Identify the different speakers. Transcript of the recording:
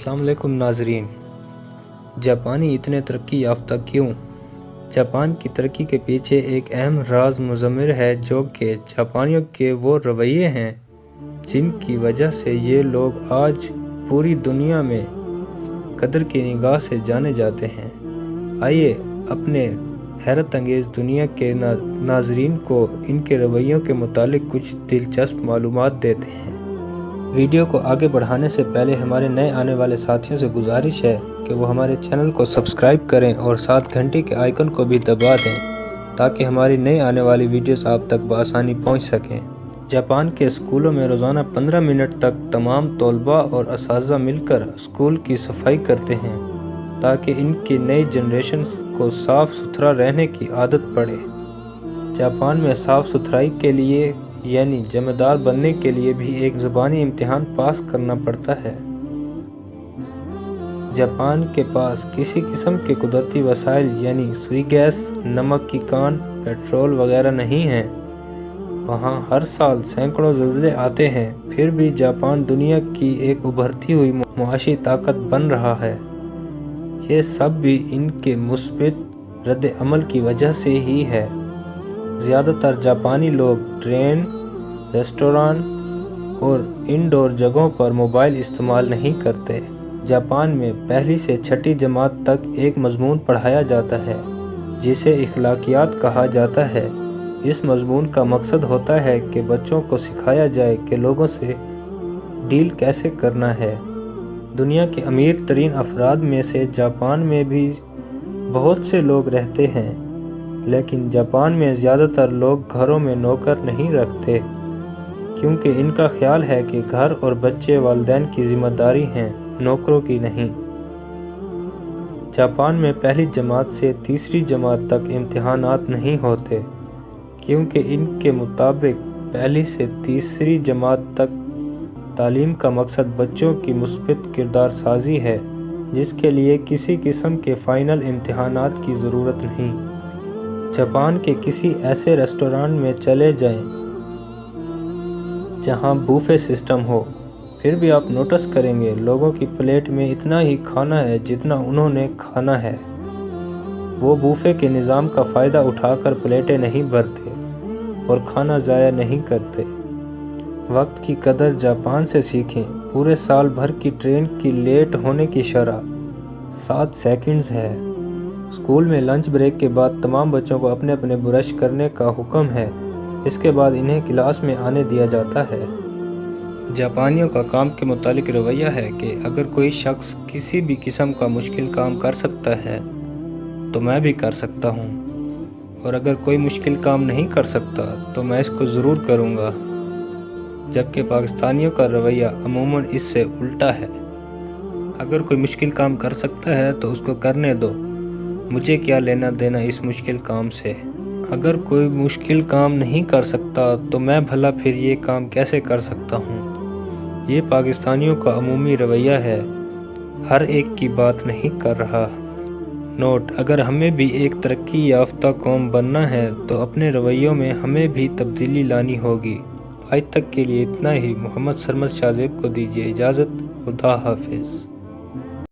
Speaker 1: अस्सलाम वालेकुम नाजरीन। जापानी इतने तरक्की याफ्ता क्यों? जापान की तरक्की के पीछे एक अहम राज मुज़म्मिल है जो कि जापानियों के वो रवैये हैं जिनकी वजह से ये लोग आज पूरी दुनिया में कदर की निगाह से जाने जाते हैं। आइए अपने हैरत अंगेज़ दुनिया के नाजरीन को इनके रवैयों के मुतालिक कुछ दिलचस्प मालूमात देते हैं। वीडियो को आगे बढ़ाने से पहले हमारे नए आने वाले साथियों से गुजारिश है कि वो हमारे चैनल को सब्सक्राइब करें और साथ घंटी के आइकन को भी दबा दें ताकि हमारी नई आने वाली वीडियोस आप तक बआसानी पहुंच सकें। जापान के स्कूलों में रोज़ाना 15 मिनट तक तमाम तलबा और असातिज़ा मिलकर स्कूल की सफाई करते हैं ताकि इनकी नई जनरेशन को साफ़ सुथरा रहने की आदत पड़े। जापान में साफ़ सुथराई के लिए यानी जिम्मेदार बनने के लिए भी एक ज़बानी इम्तिहान पास करना पड़ता है। जापान के पास किसी किस्म के कुदरती वसाइल यानी सुई गैस, नमक की कान, पेट्रोल वगैरह नहीं हैं। वहाँ हर साल सैकड़ों ज़लज़ले आते हैं, फिर भी जापान दुनिया की एक उभरती हुई मुआशी ताकत बन रहा है। ये सब भी इनके मुस्बित रद्द अमल की वजह से ही है। ज़्यादातर जापानी लोग ट्रेन, रेस्टोरेंट और इनडोर जगहों पर मोबाइल इस्तेमाल नहीं करते। जापान में पहली से छठी जमात तक एक मज़मून पढ़ाया जाता है जिसे इखलाकियात कहा जाता है। इस मज़मून का मकसद होता है कि बच्चों को सिखाया जाए कि लोगों से डील कैसे करना है। दुनिया के अमीर तरीन अफराद में से जापान में भी बहुत से लोग रहते हैं, लेकिन जापान में ज़्यादातर लोग घरों में नौकर नहीं रखते क्योंकि इनका ख्याल है कि घर और बच्चे वालिदैन की जिम्मेदारी हैं, नौकरों की नहीं। जापान में पहली जमात से तीसरी जमात तक इम्तिहानात नहीं होते क्योंकि इनके मुताबिक पहली से तीसरी जमात तक तालीम का मकसद बच्चों की मुस्बित किरदार साजी है, जिसके लिए किसी किस्म के फ़ाइनल इम्तिहानात की ज़रूरत नहीं। जापान के किसी ऐसे रेस्टोरेंट में चले जाएं जहां बूफे सिस्टम हो, फिर भी आप नोटिस करेंगे लोगों की प्लेट में इतना ही खाना है जितना उन्होंने खाना है। वो बूफे के निज़ाम का फ़ायदा उठाकर प्लेटें नहीं भरते और खाना ज़ाया नहीं करते। वक्त की कदर जापान से सीखें। पूरे साल भर की ट्रेन की लेट होने की शरह 7 सेकंड्स है। स्कूल में लंच ब्रेक के बाद तमाम बच्चों को अपने अपने ब्रश करने का हुक्म है। इसके बाद इन्हें क्लास में आने दिया जाता है। जापानियों का काम के मुतालिक रवैया है कि अगर कोई शख्स किसी भी किस्म का मुश्किल काम कर सकता है तो मैं भी कर सकता हूँ, और अगर कोई मुश्किल काम नहीं कर सकता तो मैं इसको ज़रूर करूँगा। जबकि पाकिस्तानियों का रवैया अमूमन इससे उल्टा है। अगर कोई मुश्किल काम कर सकता है तो उसको करने दो, मुझे क्या लेना देना इस मुश्किल काम से। अगर कोई मुश्किल काम नहीं कर सकता तो मैं भला फिर ये काम कैसे कर सकता हूँ। ये पाकिस्तानियों का अमूमी रवैया है, हर एक की बात नहीं कर रहा। नोट: अगर हमें भी एक तरक्की याफ्ता कौम बनना है तो अपने रवैयों में हमें भी तब्दीली लानी होगी। आज तक के लिए इतना ही। मोहम्मद सरमद शाहज़ेब को दीजिए इजाज़त। खुदा हाफिज़।